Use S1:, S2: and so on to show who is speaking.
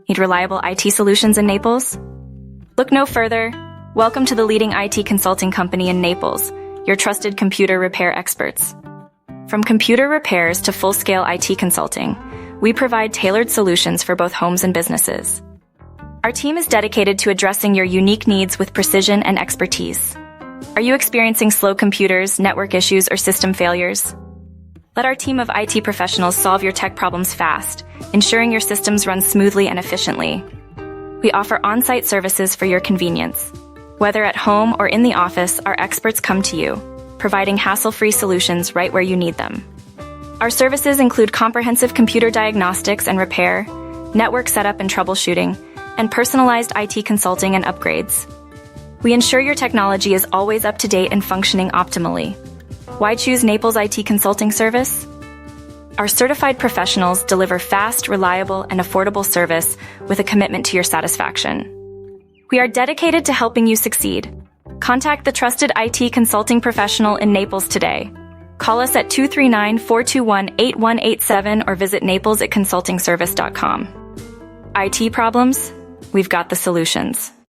S1: Need reliable IT solutions in Naples? Look no further. Welcome to the leading IT consulting company in Naples, your trusted computer repair experts. From computer repairs to full-scale IT consulting, we provide tailored solutions for both homes and businesses. Our team is dedicated to addressing your unique needs with precision and expertise. Are you experiencing slow computers, network issues, or system failures? Let our team of IT professionals solve your tech problems fast, ensuring your systems run smoothly and efficiently. We offer on-site services for your convenience. Whether at home or in the office, our experts come to you, providing hassle-free solutions right where you need them. Our services include comprehensive computer diagnostics and repair, network setup and troubleshooting, and personalized IT consulting and upgrades. We ensure your technology is always up to date and functioning optimally. Why choose Naples IT Consulting Service? Our certified professionals deliver fast, reliable, and affordable service with a commitment to your satisfaction. We are dedicated to helping you succeed. Contact the trusted IT consulting professional in Naples today. Call us at 239-421-8187 or visit naplesitconsultingservice.com. IT problems? We've got the solutions.